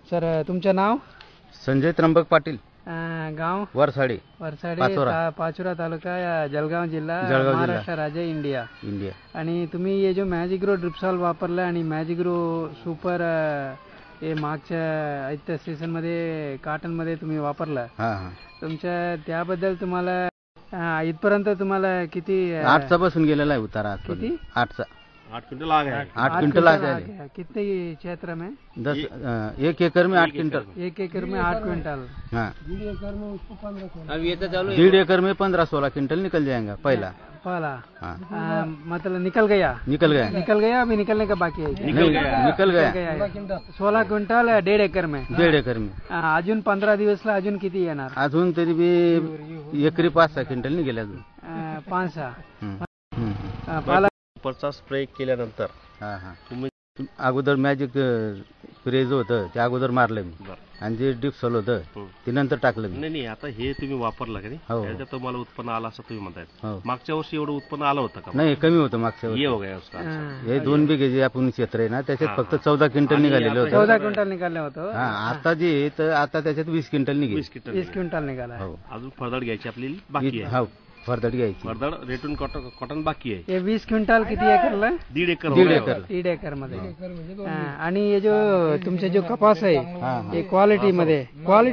Sir तुमचं नाव? संजय त्र्यंबक पाटील, गाव वरसाडी, पाचोरा तालुका, जळगाव जिल्हा, जळगाव महाराष्ट्र राज्य, इंडिया. आणि तुम्ही हे जो मॅजिग्रो ड्रिप्सॉल वापरला आणि मॅजिग्रो सुपर हे मागच्या ऐत्या सीझन मध्ये कॉटन मध्ये तुम्ही वापरला, तुमच्या त्याबद्दल तुम्हाला इथपर्यंत तुम्हाला किती 8चा बसून गेलेला आहे उतारा? किती? 8चा. 8 क्विंटल आ गया। 8 क्विंटल आ गया। कितने क्षेत्र में? 1 एकड़ में 8 क्विंटल। 1 एकड़ में 8 क्विंटल। हाँ, 1.5 एकड़ में उसको 15-16। अब ये तो चालू 1.5 एकड़ में 15-16 क्विंटल निकल जाएगा पहला। हाँ, मतलब निकल गया अभी निकलने का बाकी है? निकल गया 16 क्विंटल 1.5 एकड़ में। 1.5 एकड़ में अजून 15 दिवसला अजून किती येणार? अजून तरी बी एकरी 5-6 क्विंटल निघेल अजून। 5-6 सुपरचा स्प्रे केल्यानंतर तुम्ही अगोदर मॅजिक प्रेज होतं ते अगोदर मारलं मी, आणि जे डिप्सॉल होतं ते नंतर टाकलं मी. नाही आता हे तुम्ही वापरलं का नाही, त्याच्यात तुम्हाला उत्पन्न आलं असं तुम्ही म्हणताय. मागच्या वर्षी एवढं उत्पन्न आलं होतं का? नाही, कमी होतं मागच्या वर्षी. ये हो गया उसका. हे 2 बिघे जे आपण क्षेत्र आहे ना, त्याच्यात फक्त 14 क्विंटल निघालेलं होतं. 14 क्विंटल निघालं होतं. आता जे तर आता त्याच्यात 20 क्विंटल निघेल. 20 क्विंटल निघाला. अजून फरदड घ्यायची आपली बाकी आहे. फरदड घ्यायची. फरदड रेटून कॉटन बाकी आहे. हे 20 क्विंटल किती एकरला? 1.5 एकर मध्ये. आणि हे जो तुमचे जो कपास आहे हे क्वालिटी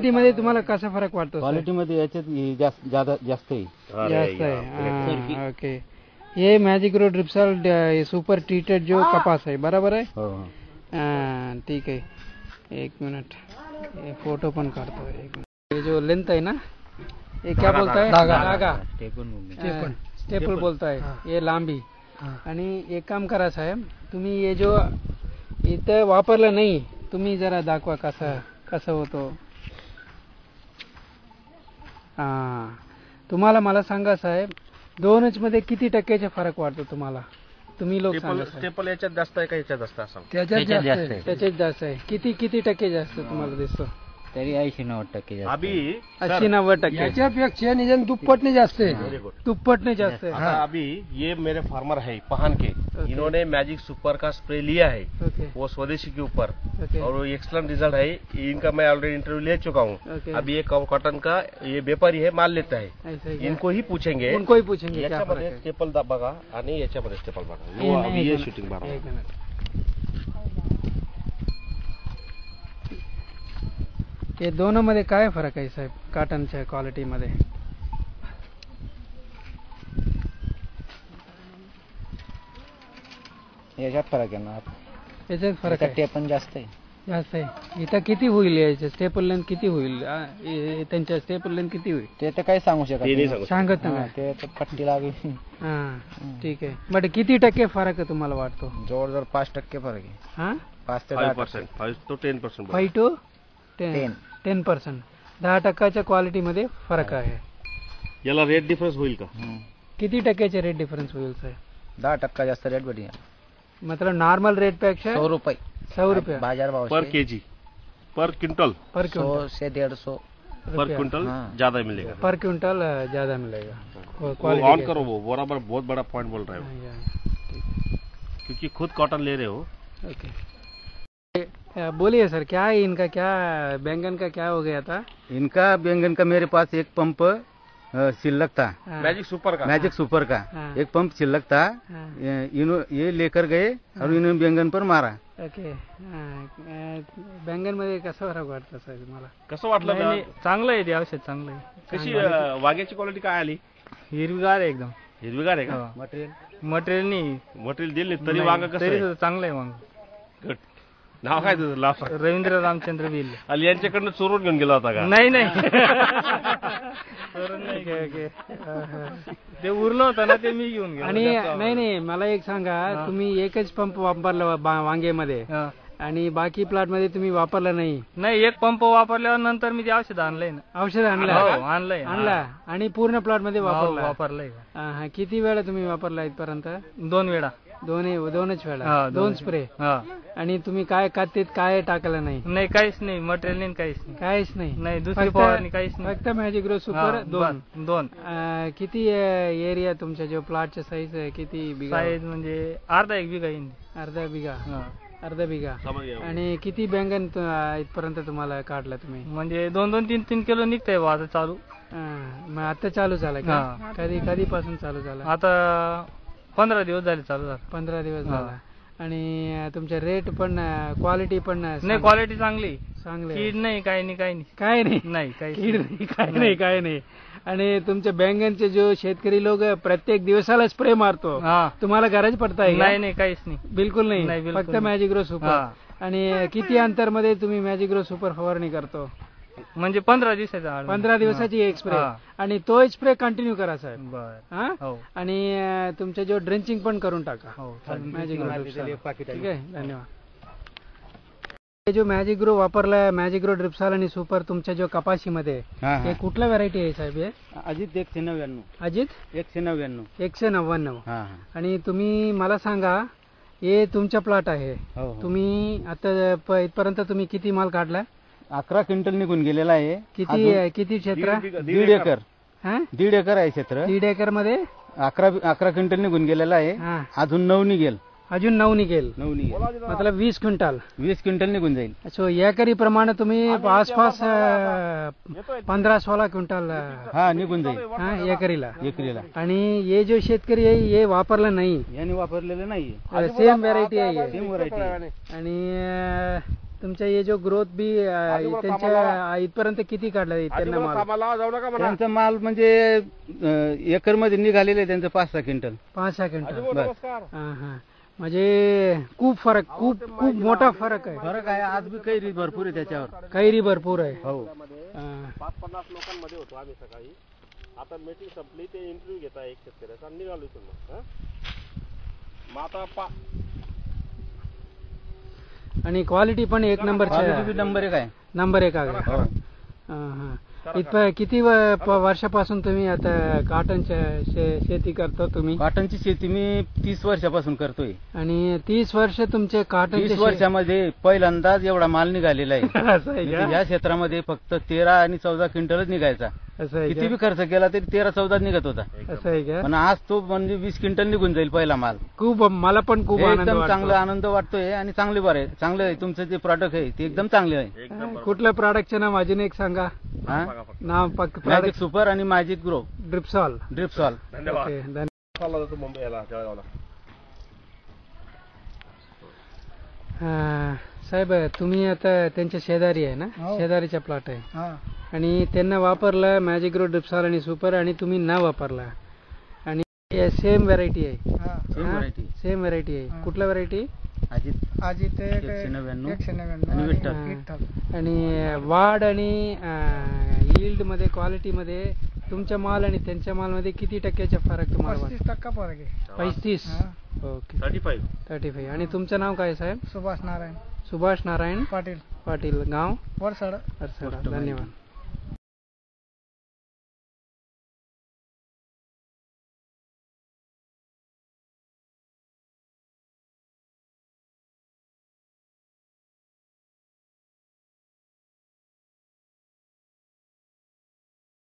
मध्ये तुम्हाला कसा फरक वाटतो? क्वालिटी मध्ये याच्यात जास्त आहे. ओके. हे मॅजिग्रो ड्रिप्सॉल सुपर ट्रीटेड जो कपास आहे, बरोबर आहे? ठीक आहे. 1 मिनिट, फोटो पण काढतो. हे जो लेंथ आहे ना, ये क्या बोलता है? धागा स्टेपल बोलता है. ये लांबी. आणि एक काम करा साहेब, तुम्ही हे जो इथं वापरलं नाही, तुम्ही जरा दाखवा कसं होतो. तुम्हाला मला सांगा साहेब, दोनच मध्ये किती टक्क्याचा फरक वाटतो तुम्हाला? तुम्ही लोक सांगा. स्टेपल याच्यात जास्त आहे का याच्यात जास्त असं? त्याच्यात जास्त आहे. किती टक्के जास्त तुम्हाला दिसतो? तरी 80-90% अभी 80-90%. याच्यापेक्षा निदान दुप्पटने जास्त आहे. दुप्पटने जास्त है. अभी ये मेरे फार्मर है पहान के, इन्होंने मैजिक सुपर का स्प्रे लिया है, वो स्वदेशी के ऊपर, और एक्सलेंट रिजल्ट है इनका. मैं ऑलरेडी इंटरव्यू ले चुका हूँ. अभी ये कॉटन का ये व्यापारी है, माल लेता है, इनको ही पूछेंगे. याच्यामध्ये स्टेपल बघा आणि याच्यामध्ये स्टेपल बघा. अभी ये शूटिंग बघा. हे दोनों मध्ये काय फरक आहे साहेब कॉटनच्या क्वालिटी मध्ये? याच्यात फरक आहे ना. याच्यात फरक आहे. पण जास्त आहे. इथं किती होईल? याचे स्टेपल लेंथ किती होईल? त्यांच्या स्टेपल लेंथ किती होईल ते तर काही सांगू शकत सांगत नाही. ते तर पट्टी लागेल. ठीक आहे. बट किती टक्के फरक आहे तुम्हाला वाटतो? जवळजवळ 5% फरक आहे. 5 ते 10%. 5 to 10%. 5 to 10%. 10% क्वालिटी मध्ये फरक आहे. याला रेट डिफरन्स होईल का? किती टक्क्याचे रेट डिफरन्स होईल साहेब? 10% जास्त रेट भेटेल. मतलब नॉर्मल रेट पेक्षा 100 रुपये. 100 रुपये बाजार भाव पर केजी, पर क्विंटल, 100 से 150 पर क्विंटल ज्यादा मिलेगा. पर क्विंटल ज्यादा मिलेगा. वो ऑन करो, वो बराबर बहुत बड़ा पॉइंट बोल रहे हो, क्योंकि खुद कॉटन ले रहे हो. ओके, बोलिए सर, क्या है इनका? क्या बैंगन का क्या हो गया था? इनका बैंगन का मेरे पास एक पंप शिल्लक था, मैजिक सुपर का एक पंप शिल्लक था. ये लेकर गए और इन्होंने बैंगन पर मारा. ओके. बैंगन मध्ये कसं फरक वाटतं सर मला? कसं वाटलं? चांगलं आहे ते औषध, चांगलं आहे. कशी वांग्याची क्वालिटी काय आली? हिरवीगार आहे एकदम. हिरवीगार आहे का? मटेरियल नाही. मटेरियल दिले तरी वांग कसं आहे? चांगलं आहे वांग. गुड. नाव काय तुझं? रवींद्र रामचंद्र बिल. आणि यांच्याकडनं चोरून घेऊन गेला होता का? नाही ते उरलं होतं ना, ते मी घेऊन गेलो. आणि नाही, मला एक सांगा, तुम्ही एकच पंप वापरला वांग्यामध्ये आणि बाकी प्लॉट मध्ये तुम्ही वापरला नाही? नाही, एक पंप वापरल्यावर नंतर मी ते औषध आणलंय ना. औषध आणला आणि पूर्ण प्लॉट मध्ये वापरलंय. किती वेळा तुम्ही वापरला इथपर्यंत? 2 वेळा. दोनच वेळा? 2 स्प्रे. आणि तुम्ही काय कातीत काय टाकलं नाही? नाही, काहीच नाही. मटेरियल नाही, काहीच नाही. दुसरी फवारणी काहीच नाही. फक्त मॅजिग्रो सुपर 2. किती एरिया तुमच्या जो प्लॉटच्या साईज किती बिघा? साईज म्हणजे अर्धा 1 बिघा येईल. अर्धा बिघा. अर्धा बिघा. समज गया. आणि किती बँगन इथपर्यंत तुम्हाला काढला तुम्ही? म्हणजे 2-3 किलो निघतंय बा आता चालू. मग आता चालू झाला का? कधीपासून चालू झाला? आता 15 दिवस झाले चालू झालं. 15 दिवस झाला. आणि तुमच्या रेट पण क्वालिटी पण नाही, क्वालिटी चांगली चांगली कीड नाही, काही नाही, काही नाही, काय नाही नाही काही कीड नाही, काय नाही. आणि तुमचे बैंगनचे जो शेतकरी लोक प्रत्येक दिवसाला स्प्रे मारतो, हा. तुम्हाला गरज पडताय का? नाही, काहीच नाही, बिलकुल नाही, नाही, बिलकुल फक्त नाही. Magic grow super. हा. आणि किती अंतर मध्ये तुम्ही मॅजिक ग्रो सुपर फवारणी करतो? म्हणजे 15 दिवसाचा आड. 15 दिवसाची एक स्प्रे. हा. आणि तो स्प्रे कंटिन्यू करा साहेब. बर. हा? हो. आणि तुमचे जो ड्रेंचिंग पण करून टाका. हो, मॅजिक ग्रो ड्रिप्साल. एक पाकिट ठीक आहे, धन्यवाद. हे जो मॅजिक ग्रो वापरलाय, मॅजिक ग्रो ड्रिप्साल आणि सुपर तुमच्या जो कपाशीमध्ये, हे कुठल्या व्हरायटी आहे साहेब? हे अजित 199. अजित 199. 199. हा. आणि तुम्ही मला सांगा, हे तुमचा प्लॉट आहे, हो. तुम्ही आता इथपर्यंत तुम्ही किती माल काढला? 11 क्विंटल निघून गेलेला आहे. किती क्षेत्र? 1.5 एकर. हा, 1.5 एकर आहे क्षेत्र. 1.5 एकर मध्ये 11 क्विंटल निघून गेलेला आहे. हा. अजून 9 निघेल. अजून 9 निघेल. 9 निघेल. मतलब 20 क्विंटल. 20 क्विंटल निघून जाईल. सो एकरी प्रमाणे तुम्ही आसपास 15-16 क्विंटल हा, निघून जाईल हा, एकरीला. एकरीला. आणि हे जो शेतकरी आहे हे वापरलं नाही, यांनी वापरलेलं नाही. सेम व्हरायटी आहे. Same variety. आणि तुमच्या हे जो ग्रोथ बी त्यांच्या इथपर्यंत किती काढला त्यांना माल? त्यांचा माल म्हणजे एकर मध्ये निघालेले त्यांचं 5-6 क्विंटल. 5-6 क्विंटल. हा हा. म्हणजे खूप मोठा फरक आहे. फरक आहे. आज बी कैरी भरपूर आहे त्याच्यावर. कैरी भरपूर आहे. हो. 50 लोकांमध्ये होतो आम्ही सकाळी. आता मीटिंग संपली, ते इंटरव्ह्यू घेता एक शेतकऱ्याचा, निघालो इथून. मग आता आणि क्वालिटी पण एक नंबर नंबर 1 आहे. नंबर 1 आहे. हो. इथं किती वर्षापासून तुम्ही आता कॉटनच्या शेती करतो तुम्ही? कॉटनची शेती मी 30 वर्षापासून करतोय. आणि 30 वर्ष तुमचे कॉटन 30 वर्षामध्ये पहिल्यांदाच एवढा माल निघालेला आहे. असं आहे का? या क्षेत्रामध्ये फक्त 13 आणि 14 क्विंटलच निघायचा. असं आहे किती का? बी खर्च केला तरी 13-14 निघत होता. असं आहे का? पण आज तो म्हणजे 20 क्विंटल निघून जाईल पहिला माल. मला पण खूप आनंद एकदम वाटतो. चांगला आनंद वाटतोय. आणि चांगले बरं आहे, चांगलं आहे तुमचं जे प्रॉडक्ट आहे ते एकदम चांगले आहे. कुठल्या प्रॉडक्टचं नाव अजून एक सांगा. नाव मॅजिक सुपर आणि मॅजिक ग्रो ड्रिप्सॉल. धन्यवाद. ओके, चालला जातो मुंबईला, जळगावला. साहेब तुम्ही आता त्यांच्या शेजारी आहे ना? शेजारीचा प्लॉट आहे. आणि त्यांना वापरला मॅजिक ग्रो ड्रिप्सॉल आणि सुपर, आणि तुम्ही न वापरला. आणि सेम व्हरायटी आहे. सेम व्हरायटी आहे. कुठल्या व्हरायटी? अजित 199 आणि विठ्ठल. आणि वाढ आणि यील्ड मध्ये, क्वालिटी मध्ये तुमच्या माल आणि त्यांच्या माल मध्ये किती टक्क्याचा फरक तुम्हाला? 35% फरक आहे. 35. ओके. 35. आणि तुमचं नाव काय साहेब? सुभाष नारायण सुभाष नारायण पाटील, पाटील. गाव? वरसाड. धन्यवाद.